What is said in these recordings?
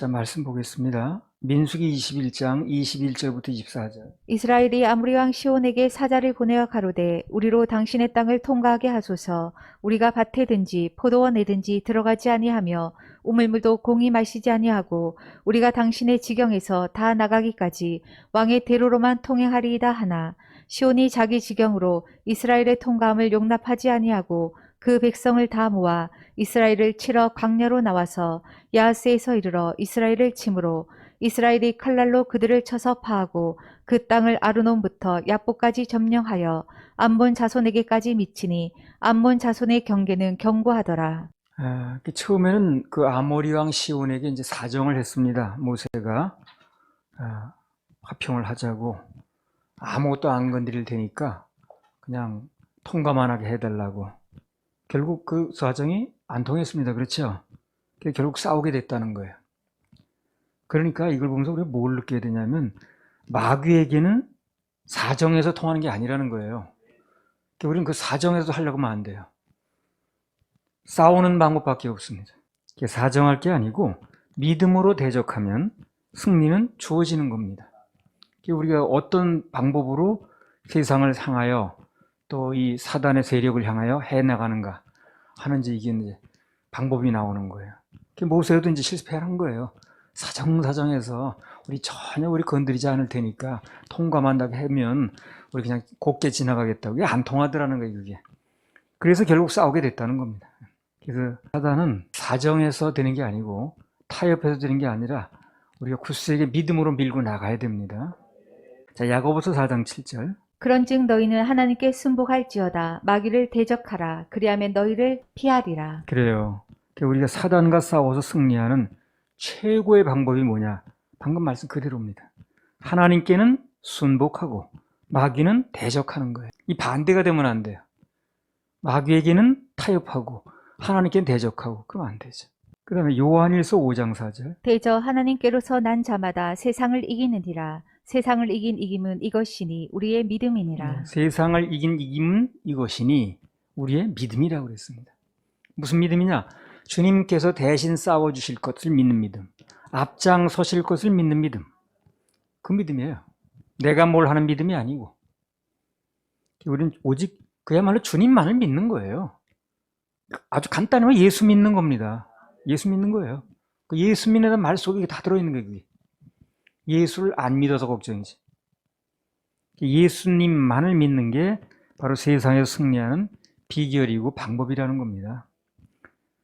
자, 말씀 보겠습니다. 민수기 21장 21절부터 24절. 이스라엘이 아모리 왕 시온에게 사자를 보내어 가로되 우리로 당신의 땅을 통과하게 하소서. 우리가 밭에든지 포도원에든지 들어가지 아니하며 우물물도 공히 마시지 아니하고 우리가 당신의 지경에서 다 나가기까지 왕의 대로로만 통행하리이다 하나, 시온이 자기 지경으로 이스라엘의 통과함을 용납하지 아니하고 그 백성을 다 모아 이스라엘을 치러 광야로 나와서 야하스에서 이르러 이스라엘을 치므로 이스라엘이 칼날로 그들을 쳐서 파하고 그 땅을 아르논부터 야보까지 점령하여 암몬 자손에게까지 미치니 암몬 자손의 경계는 견고하더라. 처음에는 그 아모리 왕 시온에게 이제 사정을 했습니다. 모세가 화평을 하자고, 아무것도 안 건드릴 테니까 그냥 통과만 하게 해달라고. 결국 그 사정이 안 통했습니다. 그렇죠? 결국 싸우게 됐다는 거예요. 그러니까 이걸 보면서 우리가 뭘 느끼게 되냐면, 마귀에게는 사정에서 통하는 게 아니라는 거예요. 우리는 그 사정에서 하려고 하면 안 돼요. 싸우는 방법밖에 없습니다. 사정할 게 아니고 믿음으로 대적하면 승리는 주어지는 겁니다. 우리가 어떤 방법으로 세상을 향하여 또 이 사단의 세력을 향하여 해나가는가 하는지, 이게 이제 방법이 나오는 거예요. 모세도 이제 실패한 거예요. 사정에서 우리 전혀 건드리지 않을 테니까 통과만 하게 하면 우리 그냥 곱게 지나가겠다고. 이게 안 통하더라는 거예요, 그게. 그래서 결국 싸우게 됐다는 겁니다. 그래서 사단은 사정에서 되는 게 아니고 타협해서 되는 게 아니라 우리가 굳세게 믿음으로 밀고 나가야 됩니다. 자, 야고보서 4장 7절. 그런즉 너희는 하나님께 순복할지어다. 마귀를 대적하라. 그리하면 너희를 피하리라. 그래요. 우리가 사단과 싸워서 승리하는 최고의 방법이 뭐냐? 방금 말씀 그대로입니다. 하나님께는 순복하고 마귀는 대적하는 거예요. 이 반대가 되면 안 돼요. 마귀에게는 타협하고 하나님께는 대적하고, 그러면 안 되죠. 그 다음에 요한일서 5장 4절. 대저 하나님께로서 난 자마다 세상을 이기느니라. 세상을 이긴 이김은 이것이니 우리의 믿음이니라. 세상을 이긴 이김은 이것이니 우리의 믿음이라고 그랬습니다. 무슨 믿음이냐? 주님께서 대신 싸워주실 것을 믿는 믿음, 앞장서실 것을 믿는 믿음, 그 믿음이에요. 내가 뭘 하는 믿음이 아니고, 우리는 오직 그야말로 주님만을 믿는 거예요. 아주 간단히 말하면 예수 믿는 겁니다. 예수 믿는 거예요. 그 예수 믿는 말 속에 다 들어있는 거예요. 그게. 예수를 안 믿어서 걱정이지. 예수님만을 믿는 게 바로 세상에서 승리하는 비결이고 방법이라는 겁니다.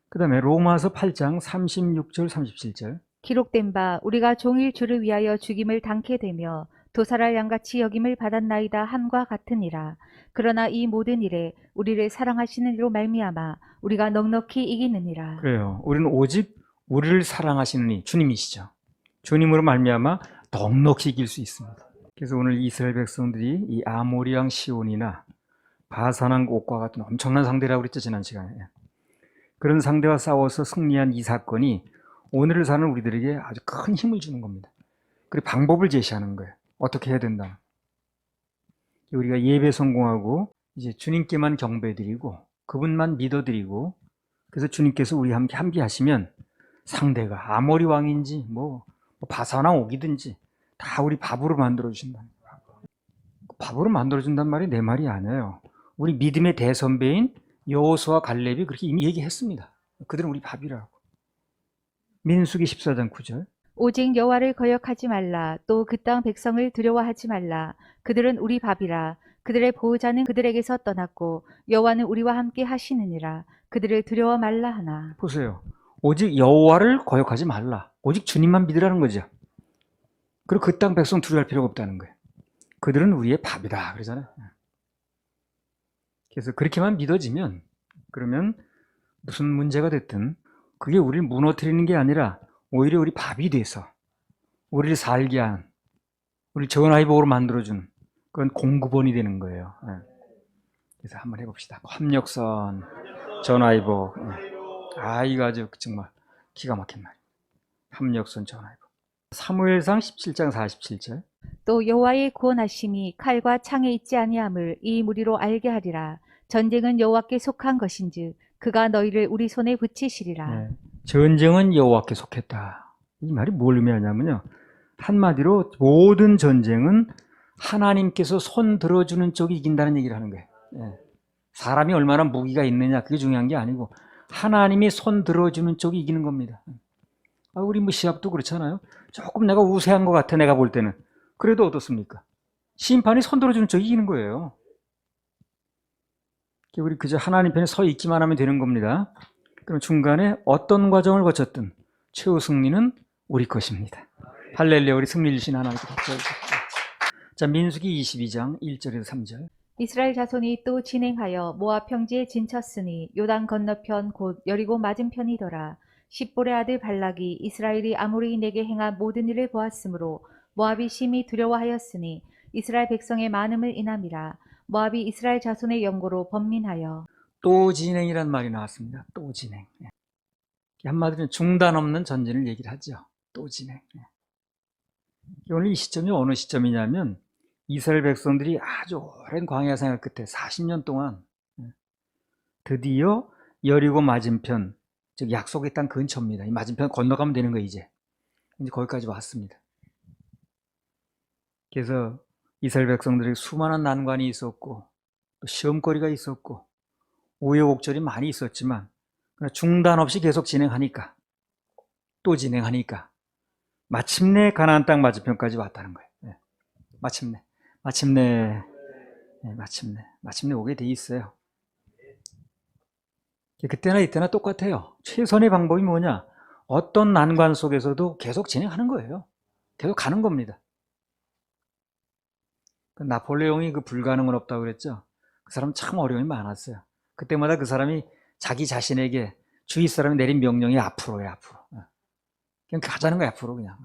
그 다음에 로마서 8장 36절 37절. 기록된 바 우리가 종일 주를 위하여 죽임을 당케 되며 도살할 양같이 여김을 받았나이다 함과 같으니라. 그러나 이 모든 일에 우리를 사랑하시는 이로 말미암아 우리가 넉넉히 이기느니라. 그래요. 우리는 오직 우리를 사랑하시는 이 주님이시죠. 주님으로 말미암아 넉넉히 이길 수 있습니다. 그래서 오늘 이스라엘 백성들이 이 아모리 왕 시온이나 바산 왕 옥과 같은 엄청난 상대라고 그랬죠, 지난 시간에. 그런 상대와 싸워서 승리한 이 사건이 오늘을 사는 우리들에게 아주 큰 힘을 주는 겁니다. 그리고 방법을 제시하는 거예요. 어떻게 해야 된다. 우리가 예배 성공하고 이제 주님께만 경배드리고 그분만 믿어드리고, 그래서 주님께서 우리 함께 함께하시면 상대가 아모리 왕인지 바산 왕 옥이든지 다 우리 밥으로 만들어주신다. 밥으로 만들어준단 말이 내 말이 아니에요. 우리 믿음의 대선배인 여호수아 갈렙이 그렇게 이미 얘기했습니다. 그들은 우리 밥이라고. 민수기 14장 9절. 오직 여호와를 거역하지 말라. 또 그 땅 백성을 두려워하지 말라. 그들은 우리 밥이라. 그들의 보호자는 그들에게서 떠났고 여호와는 우리와 함께 하시느니라. 그들을 두려워 말라 하나. 보세요. 오직 여호와를 거역하지 말라. 오직 주님만 믿으라는 거죠. 그리고 그 땅 백성 두려워할 필요가 없다는 거예요. 그들은 우리의 밥이다 그러잖아요. 그래서 그렇게만 믿어지면, 그러면 무슨 문제가 됐든 그게 우리를 무너뜨리는 게 아니라 오히려 우리 밥이 돼서 우리를 살게 한, 우리 전화위복으로 만들어준 그런 공급원이 되는 거예요. 그래서 한번 해봅시다. 협력선, 전화위복. 이거 아주 정말 기가 막힌 말이에요. 협력선, 전화위복. 사무엘상 17장 47절. 또 여호와의 구원하심이 칼과 창에 있지 아니함을 이 무리로 알게 하리라. 전쟁은 여호와께 속한 것인즉 그가 너희를 우리 손에 붙이시리라. 전쟁은 여호와께 속했다. 이 말이 뭘 의미하냐면요. 한마디로 모든 전쟁은 하나님께서 손 들어주는 쪽이 이긴다는 얘기를 하는 거예요. 예. 사람이 얼마나 무기가 있느냐 그게 중요한 게 아니고 하나님이 손 들어주는 쪽이 이기는 겁니다. 우리 뭐 시합도 그렇잖아요. 조금 내가 우세한 것 같아 내가 볼 때는. 그래도 어떻습니까? 심판이 손 들어주는 쪽이 이기는 거예요. 우리 그저 하나님 편에 서 있기만 하면 되는 겁니다. 그럼 중간에 어떤 과정을 거쳤든 최후 승리는 우리 것입니다. 할렐루야. 우리 승리 주신 하나님께 박수 주십시오. 자, 민수기 22장 1절에서 3절. 이스라엘 자손이 또 진행하여 모압 평지에 진쳤으니 요단 건너편 곧 여리고 맞은편이더라. 십볼의 아들 발락이 이스라엘이 아무리 내게 행한 모든 일을 보았으므로 모압이 심히 두려워하였으니 이스라엘 백성의 많음을 인함이라. 모압이 이스라엘 자손의 영고로 번민하여. 또 진행이란 말이 나왔습니다. 또 진행. 한마디로 중단 없는 전진을 얘기를 하죠. 또 진행. 오늘 이 시점이 어느 시점이냐면 이스라엘 백성들이 아주 오랜 광야 생활 끝에 40년 동안 드디어 여리고 맞은편, 즉 약속의 땅 근처입니다. 이 맞은편 건너가면 되는 거예요. 이제 거기까지 왔습니다. 그래서 이스라엘 백성들이 수많은 난관이 있었고 시험거리가 있었고 우여곡절이 많이 있었지만 중단 없이 계속 진행하니까 또 진행하니까 마침내 가나안 땅 맞은편까지 왔다는 거예요. 마침내 오게 돼 있어요. 그때나 이때나 똑같아요. 최선의 방법이 뭐냐? 어떤 난관 속에서도 계속 진행하는 거예요. 계속 가는 겁니다. 나폴레옹이 그 불가능은 없다고 그랬죠. 그 사람 참 어려움이 많았어요. 그때마다 그 사람이 자기 자신에게 주위 사람이 내린 명령이 앞으로예요, 앞으로. 그냥 가자는 거야, 앞으로 그냥.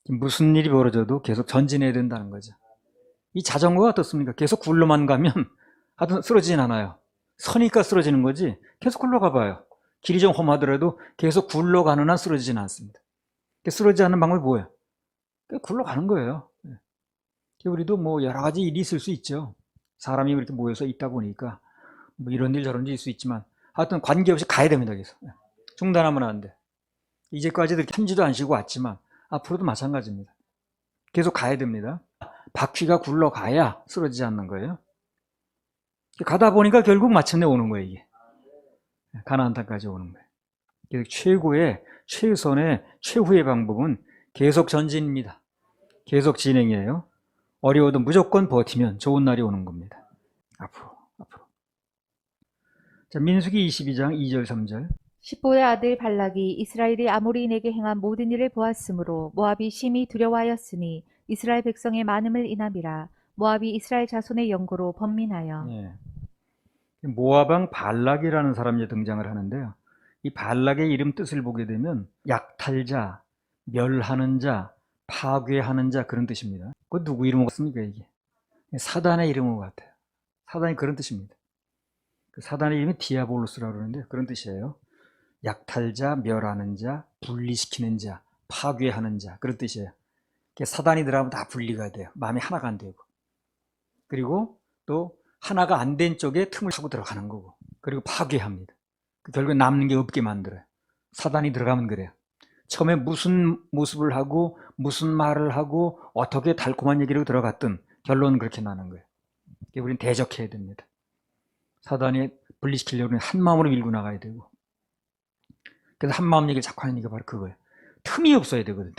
무슨 일이 벌어져도 계속 전진해야 된다는 거죠. 이 자전거가 어떻습니까? 계속 굴러만 가면 하여튼 쓰러지진 않아요. 서니까 쓰러지는 거지 계속 굴러가 봐요. 길이 좀 험하더라도 계속 굴러가는 한 쓰러지진 않습니다. 쓰러지지 않는 방법이 뭐예요? 굴러가는 거예요. 우리도 뭐 여러 가지 일이 있을 수 있죠. 사람이 이렇게 모여서 있다 보니까 뭐 이런 일 저런 일 있을 수 있지만 하여튼 관계없이 가야 됩니다. 계속 중단하면 안 돼. 이제까지도 한 지도 안 쉬고 왔지만 앞으로도 마찬가지입니다. 계속 가야 됩니다. 바퀴가 굴러가야 쓰러지지 않는 거예요. 가다 보니까 결국 마침내 오는 거예요. 이게 가나안 땅까지 오는 거예요. 최고의 최선의 최후의 방법은 계속 전진입니다. 계속 진행이에요. 어려워도 무조건 버티면 좋은 날이 오는 겁니다. 앞으로. 자, 민수기 22장 2절 3절. 십볼의 아들 발락이 이스라엘이 아무리 내게 행한 모든 일을 보았으므로 모압이 심히 두려워하였으니 이스라엘 백성의 많음을 인함이라. 모압이 이스라엘 자손의 영고로 번민하여. 모압 왕 발락이라는 사람이 등장을 하는데요. 이 발락의 이름 뜻을 보게 되면 약탈자, 멸하는 자, 파괴하는 자 그런 뜻입니다. 그 누구 이름 같습니까 이게? 사단의 이름 같아요. 사단이 그런 뜻입니다. 그 사단의 이름이 디아볼로스라고 그러는데 그런 뜻이에요. 약탈자, 멸하는 자, 분리시키는 자, 파괴하는 자 그런 뜻이에요. 사단이 들어가면 다 분리가 돼요. 마음이 하나가 안 되고. 그리고 또 하나가 안 된 쪽에 틈을 타고 들어가는 거고. 그리고 파괴합니다. 결국에 남는 게 없게 만들어요. 사단이 들어가면 그래요. 처음에 무슨 모습을 하고 무슨 말을 하고 어떻게 달콤한 얘기로 들어갔든 결론은 그렇게 나는 거예요. 우리는 대적해야 됩니다. 사단이 분리시키려면 한 마음으로 밀고 나가야 되고. 그래서 한 마음 얘기를 자꾸 하는 게 바로 그거예요. 틈이 없어야 되거든.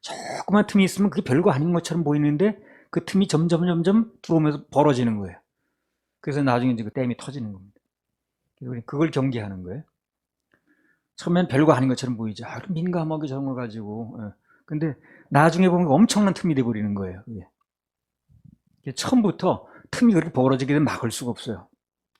조그만 틈이 있으면 그게 별거 아닌 것처럼 보이는데 그 틈이 점점 들어오면서 벌어지는 거예요. 그래서 나중에 이제 그 댐이 터지는 겁니다. 우리는 그걸 경계하는 거예요. 처음엔 별거 아닌 것처럼 보이죠. 민감하게 저런 걸 가지고. 근데 나중에 보면 엄청난 틈이 돼버리는 거예요. 그게. 처음부터 틈이 그렇게 벌어지게 되면 막을 수가 없어요.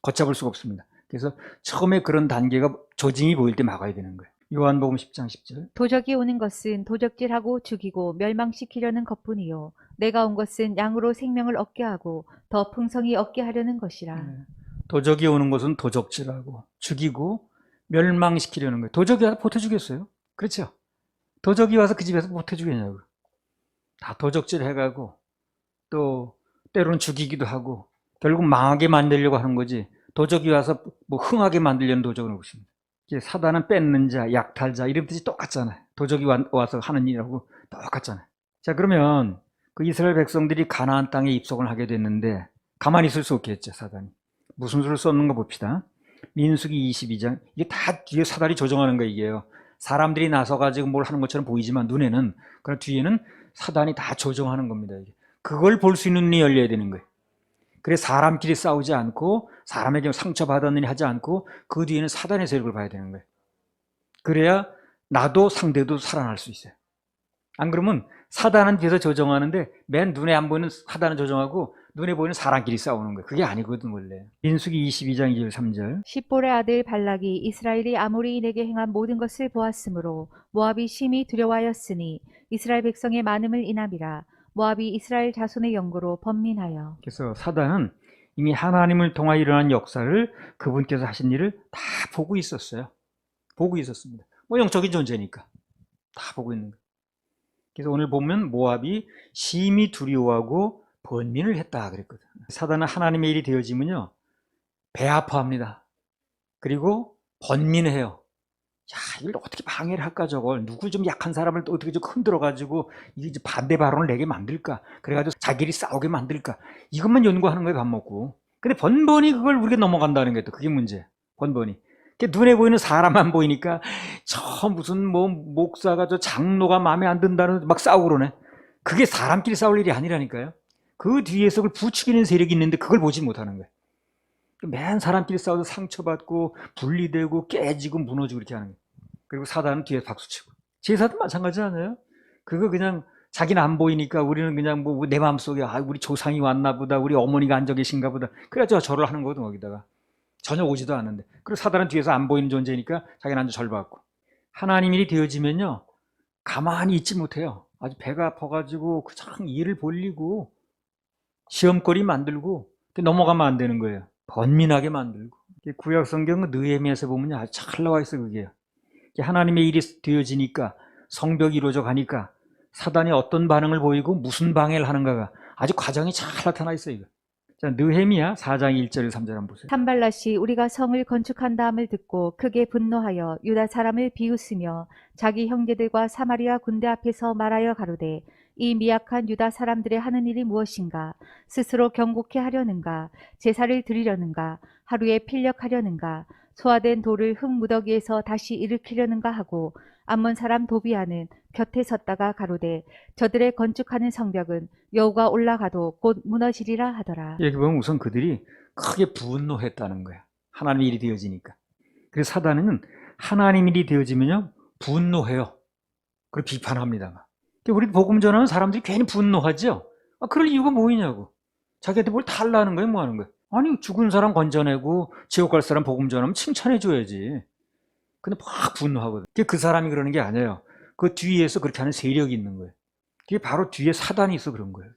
걷잡을 수가 없습니다. 그래서 처음에 그런 단계가 조짐이 보일 때 막아야 되는 거예요. 요한복음 10장 10절. 도적이 오는 것은 도적질하고 죽이고 멸망시키려는 것뿐이요 내가 온 것은 양으로 생명을 얻게 하고 더 풍성히 얻게 하려는 것이라. 도적이 오는 것은 도적질하고 죽이고 멸망시키려는 거예요. 도적이 와서 보태주겠어요? 그렇죠? 도적이 와서 그 집에서 보태주겠냐고. 다 도적질 해가고 또 때로는 죽이기도 하고 결국 망하게 만들려고 하는 거지. 도적이 와서 뭐 흥하게 만들려는 도적은 없습니다. 이제 사단은 뺏는 자, 약탈자 이런 뜻이 똑같잖아요. 도적이 와서 하는 일하고 똑같잖아요. 자, 그러면 그 이스라엘 백성들이 가나안 땅에 입성을 하게 됐는데 가만히 있을 수 없겠죠, 사단이. 무슨 수를 썼는가 봅시다. 민수기 22장. 이게 다 뒤에 사단이 조정하는 거 이게요. 사람들이 나서가지고 뭘 하는 것처럼 보이지만 눈에는, 그러나 뒤에는 사단이 다 조정하는 겁니다. 이게. 그걸 볼 수 있는 눈이 열려야 되는 거예요. 그래 사람끼리 싸우지 않고 사람에게 상처받았느니 하지 않고 그 뒤에는 사단의 세력을 봐야 되는 거예요. 그래야 나도 상대도 살아날 수 있어요. 안 그러면 사단은 뒤에서 조정하는데 맨 눈에 안 보이는 사단은 조정하고 눈에 보이는 사람끼리 싸우는 거예요. 그게 아니거든 원래. 민수기 22장 2절 3절. 십볼의 아들 발락이 이스라엘이 아모리인에게 행한 모든 것을 보았으므로 모압이 심히 두려워하였으니 이스라엘 백성의 많음을 인함이라. 모압이 이스라엘 자손의 영구로 번민하여. 그래서 사단은 이미 하나님을 통하여 일어난 역사를 그분께서 하신 일을 다 보고 있었어요. 보고 있었습니다. 뭐 영적인 존재니까 다 보고 있는 거예요. 그래서 오늘 보면 모압이 심히 두려워하고 번민을 했다 그랬거든. 사단은 하나님의 일이 되어지면요 배 아파합니다. 그리고 번민해요. 야, 이걸 어떻게 방해를 할까 저걸. 누구 좀 약한 사람을 또 어떻게 좀 흔들어가지고 이게 반대 발언을 내게 만들까. 그래가지고 자기들이 싸우게 만들까. 이것만 연구하는 거예요 밥 먹고. 근데 번번이 그걸 우리가 넘어간다는 게 또 그게 문제. 번번이. 눈에 보이는 사람만 보이니까 저 무슨 뭐 목사가 저 장로가 마음에 안 든다는 막 싸우고 그러네. 그게 사람끼리 싸울 일이 아니라니까요. 그 뒤에서 그걸 부추기는 세력이 있는데 그걸 보지 못하는 거예요. 맨 사람끼리 싸워서 상처받고 분리되고 깨지고 무너지고 이렇게 하는 거예요. 그리고 사단은 뒤에 박수치고. 제사도 마찬가지 아니에요? 그거 그냥 자기는 안 보이니까 우리는 그냥 뭐 내 마음속에 아 우리 조상이 왔나 보다, 우리 어머니가 앉아 계신가 보다. 그래가지고 절을 하는 거거든 거기다가. 전혀 오지도 않는데. 그리고 사단은 뒤에서 안 보이는 존재니까 자기는 앉아 절 받고. 하나님 일이 되어지면요 가만히 있지 못해요. 아주 배가 아파가지고 그냥 일을 벌리고 시험거리 만들고 넘어가면 안 되는 거예요. 번민하게 만들고. 구약 성경은 느헤미야에서 보면 아주 잘 나와 있어 그게. 하나님의 일이 되어지니까 성벽이 이루어져 가니까 사단이 어떤 반응을 보이고 무슨 방해를 하는가가 아주 과정이 잘 나타나 있어요. 이거. 자, 느헤미야 4장 1절 3절 한번 보세요. 산발랏이 우리가 성을 건축한다함을 듣고 크게 분노하여 유다 사람을 비웃으며 자기 형제들과 사마리아 군대 앞에서 말하여 가로되 이 미약한 유다 사람들의 하는 일이 무엇인가? 스스로 경고케 하려는가? 제사를 드리려는가? 하루에 필력하려는가? 소화된 돌을 흙 무더기에서 다시 일으키려는가 하고 암몬 사람 도비아는 곁에 섰다가 가로되 저들의 건축하는 성벽은 여호가 올라가도 곧 무너지리라 하더라. 여기 보면 우선 그들이 크게 분노했다는 거야. 하나님 일이 되어지니까. 그래서 사단은 하나님 일이 되어지면요 분노해요. 그리고 비판합니다. 우리 복음 전하는 사람들이 괜히 분노하죠. 그럴 이유가 뭐냐고. 자기한테 뭘 달라는 거예요, 뭐 하는 거예요. 아니 죽은 사람 건져내고 지옥 갈 사람 복음 전하면 칭찬해 줘야지. 근데 막 분노하거든. 그 사람이 그러는 게 아니에요. 그 뒤에서 그렇게 하는 세력이 있는 거예요. 그게 바로 뒤에 사단이 있어 그런 거예요.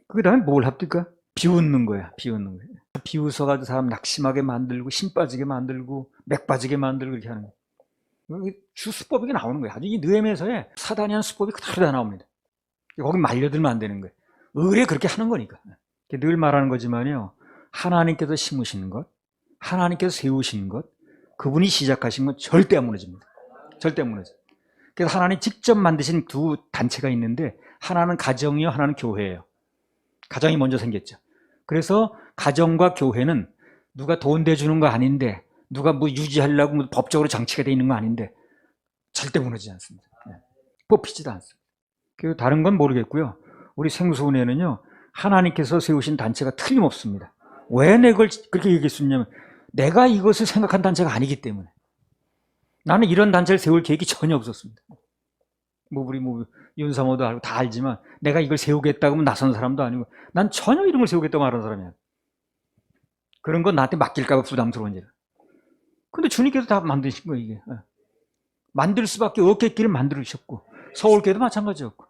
그 다음에 뭘 합니까? 비웃는 거야. 비웃는 거야. 비웃어가지고 사람 낙심하게 만들고 심 빠지게 만들고 맥 빠지게 만들고 이렇게 하는 거예요. 주 수법이 나오는 거예요. 아주 이 느헤미야서에 사단이 하는 수법이 그대로 다 나옵니다. 거기 말려들면 안 되는 거예요. 의뢰 그렇게 하는 거니까. 늘 말하는 거지만요. 하나님께서 심으시는 것, 하나님께서 세우시는 것, 그분이 시작하신 건 절대 안 무너집니다. 절대 안 무너져요. 그래서 하나님 직접 만드신 두 단체가 있는데 하나는 가정이요, 하나는 교회예요. 가정이 먼저 생겼죠. 그래서 가정과 교회는 누가 돈 대주는 거 아닌데 누가 뭐 유지하려고 뭐 법적으로 장치가 되어 있는 거 아닌데 절대 무너지지 않습니다. 뽑히지도 않습니다. 그리고 다른 건 모르겠고요. 우리 생수은혜는요. 하나님께서 세우신 단체가 틀림없습니다. 왜 내가 그걸 그렇게 얘기했었냐면 내가 이것을 생각한 단체가 아니기 때문에. 나는 이런 단체를 세울 계획이 전혀 없었습니다. 우리 윤사모도 알고 다 알지만 내가 이걸 세우겠다고 하면 나선 사람도 아니고 난 전혀 이런 걸 세우겠다고 말하는 사람이야. 그런 건 나한테 맡길까 봐 부담스러운지. 근데 주님께서 다 만드신 거예요, 이게. 만들 수밖에 없겠기를 만들으셨고 서울교회도 마찬가지였고.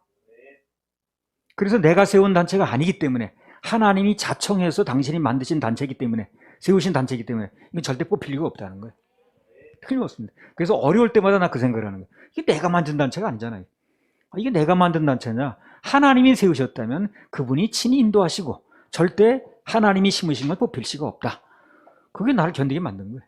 그래서 내가 세운 단체가 아니기 때문에 하나님이 자청해서 당신이 만드신 단체이기 때문에 세우신 단체이기 때문에 이건 절대 뽑힐 리가 없다는 거예요. 틀림없습니다. 그래서 어려울 때마다 나 그 생각을 하는 거예요. 이게 내가 만든 단체가 아니잖아요. 이게 내가 만든 단체냐? 하나님이 세우셨다면 그분이 친히 인도하시고 절대 하나님이 심으신 걸 뽑힐 수가 없다. 그게 나를 견디게 만든 거예요.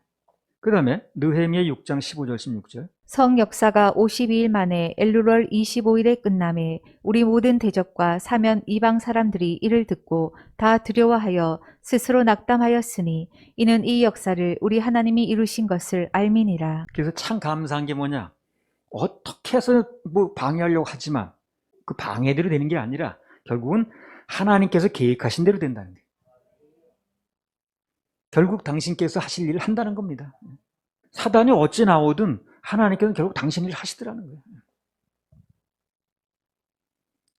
그 다음에 느헤미야 6장 15절 16절. 성 역사가 52일 만에 엘루월 25일에 끝남에 우리 모든 대적과 사면 이방 사람들이 이를 듣고 다 두려워하여 스스로 낙담하였으니 이는 이 역사를 우리 하나님이 이루신 것을 알미니라. 그래서 참 감사한 게 뭐냐? 어떻게 해서 뭐 방해하려고 하지만 그 방해대로 되는 게 아니라 결국은 하나님께서 계획하신 대로 된다는 거예요. 결국 당신께서 하실 일을 한다는 겁니다. 사단이 어찌 나오든 하나님께서는 결국 당신 일을 하시더라는 거예요.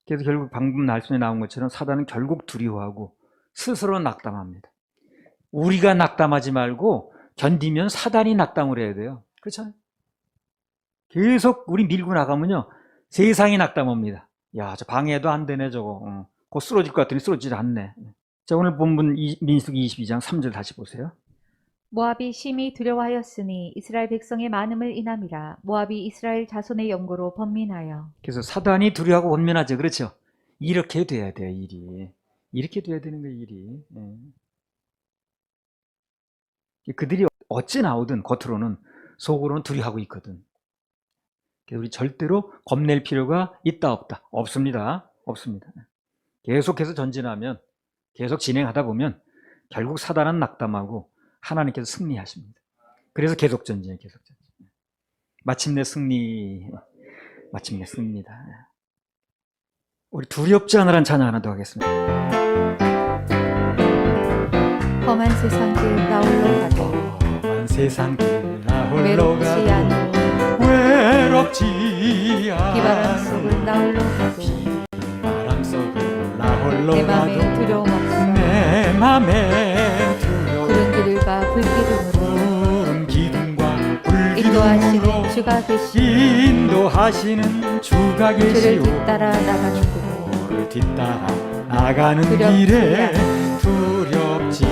그래서 결국 방금 말씀에 나온 것처럼 사단은 결국 두려워하고 스스로 낙담합니다. 우리가 낙담하지 말고 견디면 사단이 낙담을 해야 돼요. 그렇잖아요. 계속 우리 밀고 나가면요 세상이 낙담합니다. 야, 저 방해도 안 되네 저거. 곧 쓰러질 것 같더니 쓰러지지 않네. 자, 오늘 본문 민수기 22장 3절 다시 보세요. 모압이 심히 두려워하였으니 이스라엘 백성의 많음을 인함이라. 모압이 이스라엘 자손의 연고로 번민하여. 그래서 사단이 두려워하고 원면하죠. 그렇죠? 이렇게 돼야 돼요, 일이. 이렇게 돼야 되는 거예요, 일이. 그들이 어찌 나오든 겉으로는 속으로는 두려워하고 있거든. 그래서 우리 절대로 겁낼 필요가 있다 없다? 없습니다. 없습니다. 계속해서 전진하면 계속 진행하다 보면 결국 사단은 낙담하고 하나님께서 승리하십니다. 그래서 계속 전진해요. 계속 전진. 마침내 승리. 마침내 승리다. 우리 두렵지 않으란 찬양 하나 더 하겠습니다. 험한 세상 길 나홀로 가도 험한 세상 길 나홀로 외롭지 가도 않고 외롭지 비바람 않고 속을 나홀로 가도 바람 속을 나홀로 내 맘에 가도 두려움 없어. 내 맘에 두려움 구른 길과 불기둥으로 푸른 기둥과 불기둥으로 인도하시는 주가 계시니 인도하시는 주가 주를 계시오. 뒤따라 나가는 길 주를 뒤따라 나가는 두렵지 길에 두렵지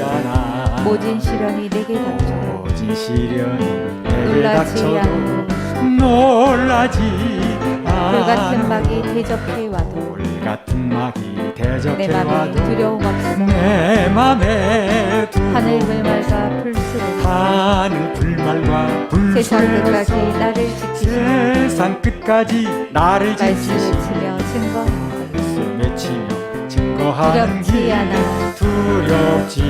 않아. 모진 시련이 내게 닥쳐도 모진 시련이 내게 놀라지 닥쳐도 않고 놀라지 않아. 불같은 막이 대적해 와도 불같은 막이 내 대적해 맘에 와도 두려움 없어. 내 맘에 두려움 하늘 물말과 풀수록 하늘 불말과 세상 끝까지 불수에서 나를 지키시니 세상 끝까지 나를 말씀을 지키시니 치며 증거하는 말씀에 치며 증거하는 두렵지 길 않아. 두렵지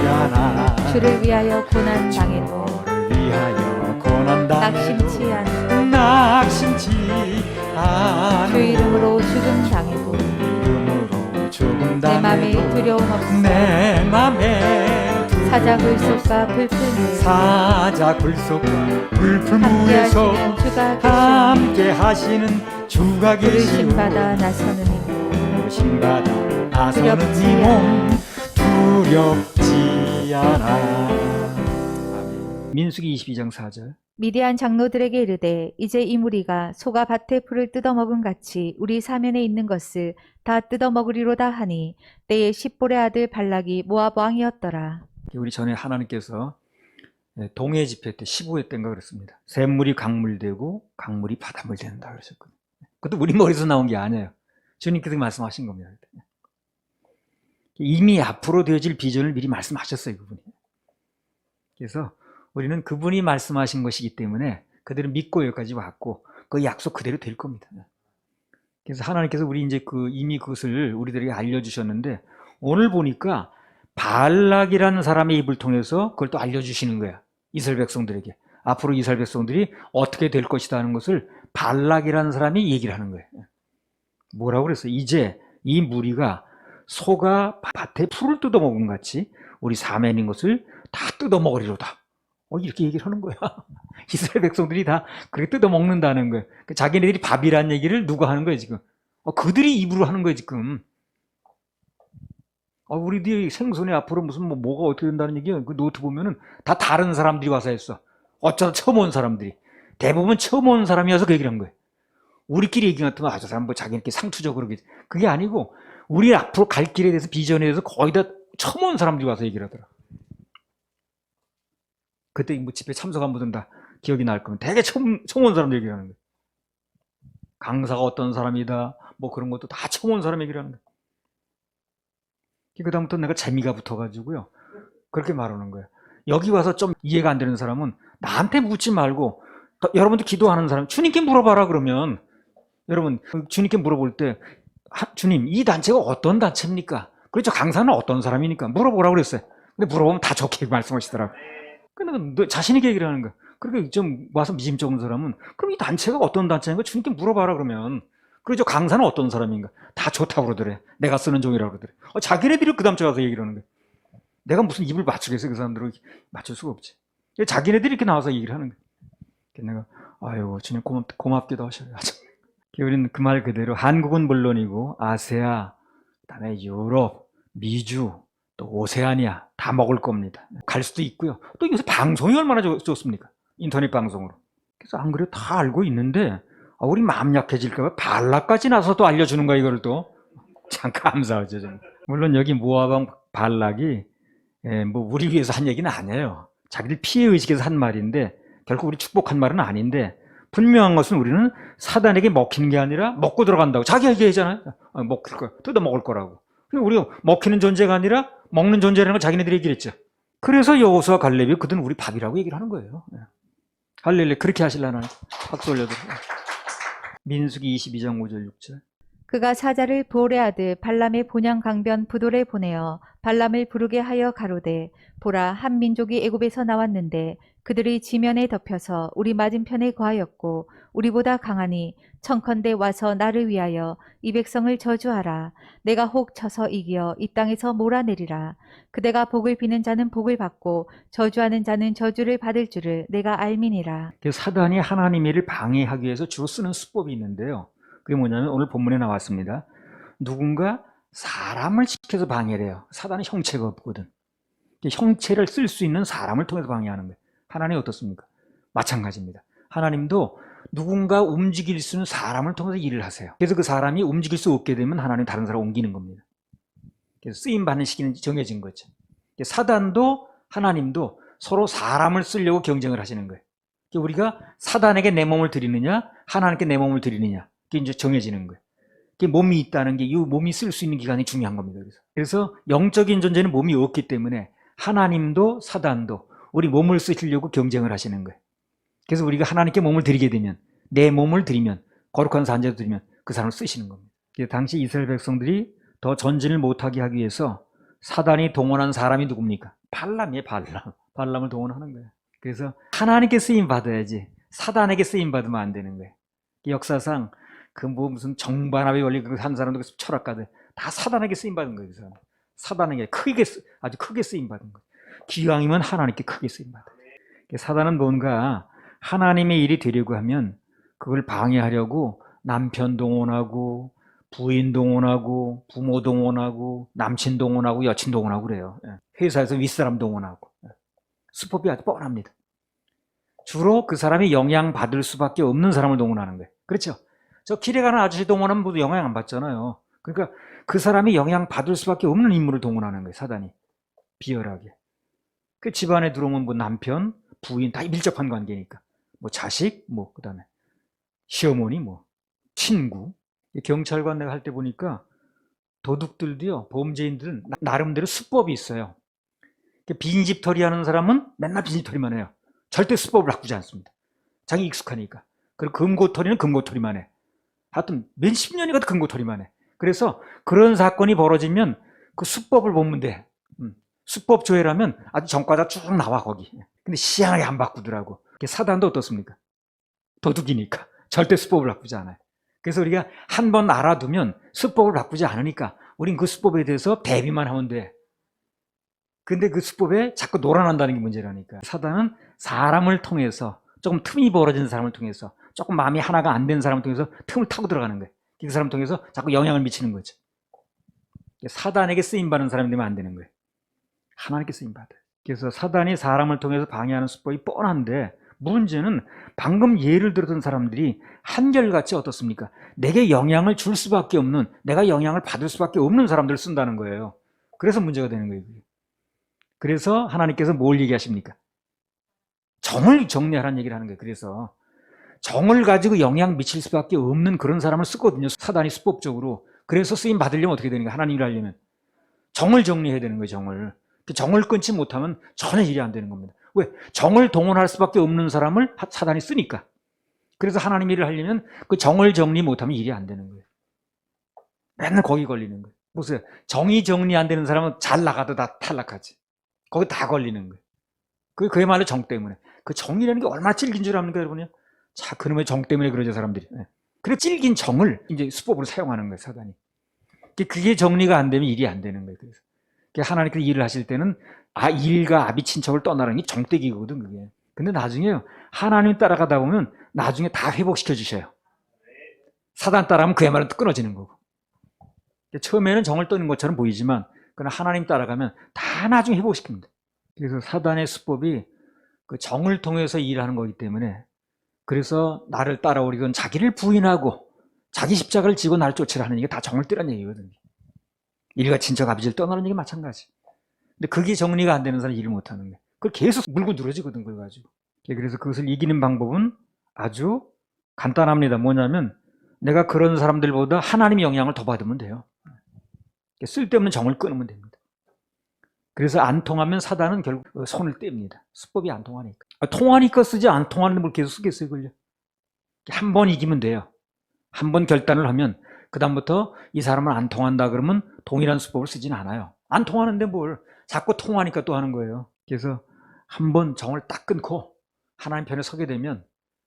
않아. 주를 위하여 고난 당해도 주를 위하여 고난 낙심치 당해도 않고 낙심치 않아. 주 이름으로 죽음 당해도 이름으로 죽음 내 맘에 당해도 두려움 없어. 내 맘에 사자 굴속과 불풀무에 사자 굴속 불풀무에서 함께하시는 주가 계시니 함께 하시는 주가 계시오. 부르심 받아 나서는 이 부르심 받아 나서는 두렵지 이 몸 두렵지 않아. 민수기 22장 4절. 미디안 장로들에게 이르되 이제 이 무리가 소가 밭의 풀을 뜯어먹은 같이 우리 사면에 있는 것을 다 뜯어먹으리로다 하니 때에 십볼의 아들 발락이 모압 왕이었더라. 우리 전에 하나님께서 동해 집회 때 15회 때인가 그랬습니다. 샘물이 강물 되고 강물이 바닷물 된다 그러셨거든요. 그것도 우리 머리에서 나온 게 아니에요. 주님께서 말씀하신 겁니다. 이미 앞으로 되어질 비전을 미리 말씀하셨어요, 그분이. 그래서 우리는 그분이 말씀하신 것이기 때문에 그대로 믿고 여기까지 왔고 그 약속 그대로 될 겁니다. 그래서 하나님께서 우리 이제 이미 그것을 우리들에게 알려주셨는데 오늘 보니까 발락이라는 사람의 입을 통해서 그걸 또 알려주시는 거야. 이스라엘 백성들에게. 앞으로 이스라엘 백성들이 어떻게 될 것이다 하는 것을 발락이라는 사람이 얘기를 하는 거예요. 뭐라고 그랬어요? 이제 이 무리가 소가 밭에 풀을 뜯어먹은 같이 우리 사면인 것을 다 뜯어먹으리로다. 이렇게 얘기를 하는 거야. 이스라엘 백성들이 다 그렇게 뜯어먹는다는 거예요. 자기네들이 밥이라는 얘기를 누가 하는 거예요, 지금? 그들이 입으로 하는 거예요, 지금. 우리들이 생선에 앞으로 무슨 뭐가 어떻게 된다는 얘기야. 그 노트 보면은 다 다른 사람들이 와서 했어. 어쩌다 처음 온 사람들이. 대부분 처음 온 사람이어서 그 얘기를 한 거예요. 우리끼리 얘기 같으면 저 사람 뭐 자기네끼리 상투적으로 그게 아니고 우리 앞으로 갈 길에 대해서 비전에 대해서 거의 다 처음 온 사람들이 와서 얘기를 하더라. 그때 뭐 집회 참석한 분들은 다 기억이 날 거면 되게 처음 온 사람들 얘기를 하는 거예요. 강사가 어떤 사람이다 뭐 그런 것도 다 처음 온 사람 얘기를 하는 거예요. 그 다음부터 내가 재미가 붙어가지고요. 그렇게 말하는 거예요. 여기 와서 좀 이해가 안 되는 사람은 나한테 묻지 말고 여러분들 기도하는 사람 주님께 물어봐라. 그러면 여러분 주님께 물어볼 때 주님 이 단체가 어떤 단체입니까? 그렇죠. 강사는 어떤 사람이니까 물어보라고 그랬어요. 근데 물어보면 다 좋게 말씀하시더라고요. 근데 너 자신 있게 얘기를 하는 거야. 그렇게 좀 와서 미심쩍은 사람은 그럼 이 단체가 어떤 단체인가 주님께 물어봐라. 그러면 그렇죠. 강사는 어떤 사람인가 다 좋다고 그러더래. 내가 쓰는 종이라고 그러더래. 자기네들이 그 다음 주에 가서 얘기를 하는 거야. 내가 무슨 입을 맞추겠어. 그 사람들을 맞출 수가 없지. 자기네들이 이렇게 나와서 얘기를 하는 거야. 내가 아유 주님 고맙기도 하셔요. 우리는 그 말 그대로 한국은 물론이고 아세아, 그다음에 유럽, 미주, 또 오세아니아 다 먹을 겁니다. 갈 수도 있고요. 또 요새 방송이 얼마나 좋습니까? 인터넷 방송으로. 그래서 안 그래도 다 알고 있는데 우리 마음 약해질까 봐 발락까지 나서 또 알려주는 거야. 이걸 또 참 감사하죠. 좀. 물론 여기 모아방 발락이 뭐 우리 위해서 한 얘기는 아니에요. 자기들 피해 의식에서 한 말인데 결국 우리 축복한 말은 아닌데 분명한 것은 우리는 사단에게 먹히는 게 아니라 먹고 들어간다고 자기가 얘기하잖아요. 먹힐 거야. 뜯어 먹을 거라고. 우리가 먹히는 존재가 아니라 먹는 존재라는 걸 자기네들이 얘기를 했죠. 그래서 여호수아 갈렙이 그들은 우리 밥이라고 얘기를 하는 거예요. 할렐루야. 그렇게 하실라나 박수 올려드려요. 민수기 22장 5절 6절. 그가 사자를 보올의 아들 발람의 본향 강변 부돌에 보내어 발람을 부르게 하여 가로되 보라 한 민족이 애굽에서 나왔는데 그들이 지면에 덮여서 우리 맞은편에 거하였고 우리보다 강하니 청컨대 와서 나를 위하여 이 백성을 저주하라. 내가 혹 쳐서 이기어 이 땅에서 몰아내리라. 그대가 복을 비는 자는 복을 받고 저주하는 자는 저주를 받을 줄을 내가 알미니라. 사단이 하나님의 일을 방해하기 위해서 주로 쓰는 수법이 있는데요. 그게 뭐냐면 오늘 본문에 나왔습니다. 누군가 사람을 시켜서 방해를 해요. 사단은 형체가 없거든. 형체를 쓸 수 있는 사람을 통해서 방해하는 거예요. 하나님 어떻습니까? 마찬가지입니다. 하나님도 누군가 움직일 수 있는 사람을 통해서 일을 하세요. 그래서 그 사람이 움직일 수 없게 되면 하나님 다른 사람을 옮기는 겁니다. 그래서 쓰임받는 시기는 정해진 거죠. 사단도 하나님도 서로 사람을 쓰려고 경쟁을 하시는 거예요. 우리가 사단에게 내 몸을 드리느냐 하나님께 내 몸을 드리느냐 그게 이제 정해지는 거예요. 몸이 있다는 게 이 몸이 쓸 수 있는 기간이 중요한 겁니다. 그래서 영적인 존재는 몸이 없기 때문에 하나님도 사단도 우리 몸을 쓰시려고 경쟁을 하시는 거예요. 그래서 우리가 하나님께 몸을 드리게 되면 내 몸을 드리면 거룩한 산재도 드리면 그 사람을 쓰시는 겁니다. 당시 이스라엘 백성들이 더 전진을 못하게 하기 위해서 사단이 동원한 사람이 누굽니까? 발람이에요. 발람을 동원하는 거예요. 그래서 하나님께 쓰임 받아야지 사단에게 쓰임 받으면 안 되는 거예요. 역사상 그 무슨 정반합의 원리 그 한 사람도 철학가들 다 사단에게 쓰임 받은 거예요. 그 사단에게 아주 크게 쓰임 받은 거예요. 기왕이면 하나님께 크게 쓰임 받아요. 사단은 뭔가 하나님의 일이 되려고 하면 그걸 방해하려고 남편 동원하고 부인 동원하고 부모 동원하고 남친 동원하고 여친 동원하고 그래요. 회사에서 윗사람 동원하고 수법이 아주 뻔합니다. 주로 그 사람이 영향받을 수밖에 없는 사람을 동원하는 거예요. 그렇죠? 저 길에 가는 아저씨 동원하면 모두 영향 안 받잖아요. 그러니까 그 사람이 영향받을 수밖에 없는 인물을 동원하는 거예요. 사단이 비열하게. 그 집안에 들어오면 뭐 남편, 부인 다 밀접한 관계니까 뭐 자식, 뭐 그다음에 시어머니, 뭐 친구. 경찰관 내가 할 때 보니까 도둑들도요, 범죄인들은 나름대로 수법이 있어요. 빈집털이 하는 사람은 맨날 빈집털이만 해요. 절대 수법을 바꾸지 않습니다. 자기 익숙하니까. 그리고 금고털이는 금고털이만 해. 하여튼 몇십 년이 가도 금고털이만 해. 그래서 그런 사건이 벌어지면 그 수법을 보면 돼. 수법 조회라면 아주 전과자 쭉 나와 거기. 근데 희한하게 안 바꾸더라고. 사단도 어떻습니까? 도둑이니까 절대 수법을 바꾸지 않아요. 그래서 우리가 한 번 알아두면 수법을 바꾸지 않으니까 우린 그 수법에 대해서 대비만 하면 돼. 근데 그 수법에 자꾸 놀아난다는 게 문제라니까. 사단은 사람을 통해서 조금 틈이 벌어진 사람을 통해서 조금 마음이 하나가 안 된 사람을 통해서 틈을 타고 들어가는 거예요. 그 사람을 통해서 자꾸 영향을 미치는 거죠. 사단에게 쓰임받는 사람이 되면 안 되는 거예요. 하나님께 쓰임받아요. 그래서 사단이 사람을 통해서 방해하는 수법이 뻔한데 문제는 방금 예를 들었던 사람들이 한결같이 어떻습니까? 내게 영향을 줄 수밖에 없는, 내가 영향을 받을 수밖에 없는 사람들을 쓴다는 거예요. 그래서 문제가 되는 거예요. 그래서 하나님께서 뭘 얘기하십니까? 정을 정리하라는 얘기를 하는 거예요. 그래서 정을 가지고 영향 미칠 수밖에 없는 그런 사람을 쓰거든요. 사단이 수법적으로. 그래서 쓰임 받으려면 어떻게 되는가? 하나님 일을 하려면 정을 정리해야 되는 거예요. 정을. 그 정을 끊지 못하면 전혀 일이 안 되는 겁니다. 왜? 정을 동원할 수밖에 없는 사람을 사단이 쓰니까. 그래서 하나님 일을 하려면 그 정을 정리 못하면 일이 안 되는 거예요. 맨날 거기 걸리는 거예요. 보세요. 정이 정리 안 되는 사람은 잘 나가도 다 탈락하지. 거기 다 걸리는 거예요. 그야말로 정 때문에. 그 정이라는 게 얼마나 질긴 줄 압니까, 여러분요? 자, 그놈의 정 때문에 그러죠, 사람들이. 그래, 질긴 정을 이제 수법으로 사용하는 거예요, 사단이. 그게 정리가 안 되면 일이 안 되는 거예요. 그래서 하나님께서 일을 하실 때는 일과 아비 친척을 떠나는 게 정떼기거든, 그게. 근데 나중에요, 하나님 따라가다 보면 나중에 다 회복시켜 주셔요. 사단 따라하면 그야말로 끊어지는 거고. 처음에는 정을 떠는 것처럼 보이지만 그러나 하나님 따라가면 다 나중에 회복시킵니다. 그래서 사단의 수법이 그 정을 통해서 일하는 거기 때문에, 그래서 나를 따라오리건 자기를 부인하고 자기 십자가를 지고 나를 쫓으라 하는 얘기가 다 정을 뜨라는 얘기거든요. 일과 친척 아비지를 떠나는 얘기 마찬가지. 근데 그게 정리가 안 되는 사람이 일을 못하는 거예요. 그걸 계속 물고 늘어지거든, 그걸 가지고. 그래서 그것을 이기는 방법은 아주 간단합니다. 뭐냐면 내가 그런 사람들보다 하나님의 영향을 더 받으면 돼요. 쓸데없는 정을 끊으면 됩니다. 그래서 안 통하면 사단은 결국 손을 뗍니다. 수법이 안 통하니까. 통하니까 쓰지 안 통하는데 뭘 계속 쓰겠어요, 그걸요? 한 번 이기면 돼요. 한 번 결단을 하면 그다음부터 이 사람은 안 통한다 그러면 동일한 수법을 쓰진 않아요. 안 통하는데 뭘 자꾸 통하니까 또 하는 거예요. 그래서 한 번 정을 딱 끊고 하나님 편에 서게 되면,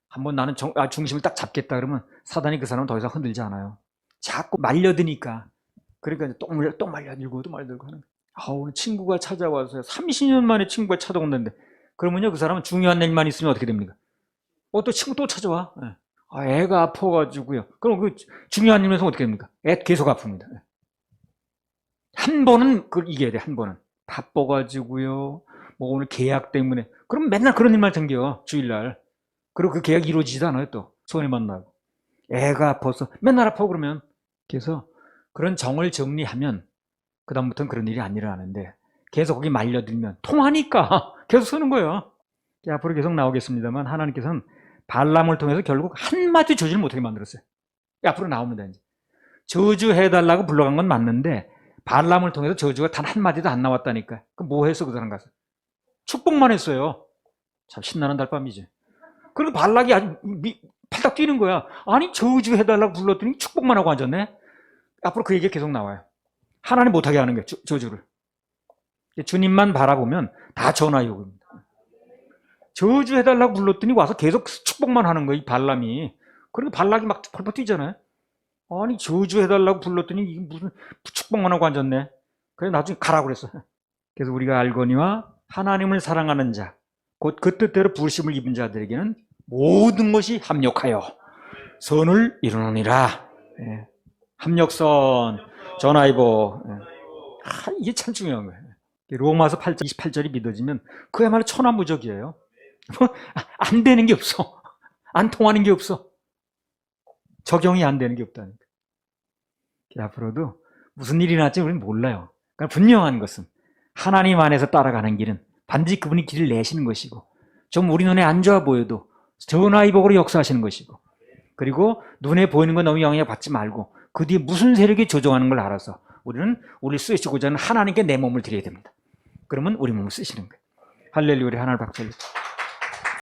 한 번 나는 중심을 딱 잡겠다 그러면 사단이 그 사람은 더 이상 흔들지 않아요. 자꾸 말려드니까. 그러니까 이제 또 말려들고 또 말려들고 하는 거예요. 오늘 친구가 찾아와서 30년 만에 친구가 찾아온다는데, 그러면요, 그 사람은 중요한 일만 있으면 어떻게 됩니까? 또 친구 또 찾아와. 애가 아파가지고요. 그럼 그 중요한 일에서 어떻게 됩니까? 애 계속 아픕니다. 한 번은 그걸 이겨야 돼, 한 번은. 바빠가지고요. 뭐 오늘 계약 때문에. 그럼 맨날 그런 일만 생겨, 주일날. 그리고 그 계약이 이루어지지도 않아요, 또. 손해 만나고. 애가 아파서 맨날 아파, 그러면. 그래서 그런 정을 정리하면 그다음부터는 그런 일이 안 일어나는데, 계속 거기 말려들면 통하니까 계속 쓰는 거예요. 앞으로 계속 나오겠습니다만 하나님께서는 발람을 통해서 결국 한마디 저주를 못하게 만들었어요. 앞으로 나옵니다. 이제 저주해달라고 불러간 건 맞는데 발람을 통해서 저주가 단 한마디도 안 나왔다니까. 그럼 뭐 했어, 그 사람 가서? 축복만 했어요. 참 신나는 달밤이지. 그리고 발락이 아주 팔딱 뛰는 거야. 아니, 저주해달라고 불렀더니 축복만 하고 앉았네. 앞으로 그 얘기가 계속 나와요. 하나님 못하게 하는 거예요, 저주를. 주님만 바라보면 다 전화요구입니다. 저주해달라고 불렀더니 와서 계속 축복만 하는 거예요, 이 발람이. 그리고 발락이 막 펄펄 뛰잖아요. 아니, 저주해달라고 불렀더니 이게 무슨 축복만 하고 앉았네. 그래서 나중에 가라고 그랬어. 그래서 우리가 알거니와 하나님을 사랑하는 자, 곧 그 뜻대로 부르심을 입은 자들에게는 모든 것이 합력하여 선을 이루느니라. 합력선, 전화이보. 이게 참 중요한 거예요. 로마서 8장 28절이 믿어지면 그야말로 천하무적이에요. 안 되는 게 없어. 안 통하는 게 없어. 적용이 안 되는 게 없다니까. 앞으로도 무슨 일이 날지 우리는 몰라요. 그러니까 분명한 것은 하나님 안에서 따라가는 길은 반드시 그분이 길을 내시는 것이고, 좀 우리 눈에 안 좋아 보여도 전화위복으로 역사하시는 것이고, 그리고 눈에 보이는 건 너무 영향을 받지 말고 그 뒤에 무슨 세력이 조종하는 걸 알아서 우리는 우리를 쓰시고자 하는 하나님께 내 몸을 드려야 됩니다. 그러면 우리 몸을 쓰시는 거예요. 할렐루야, 하나님 박수.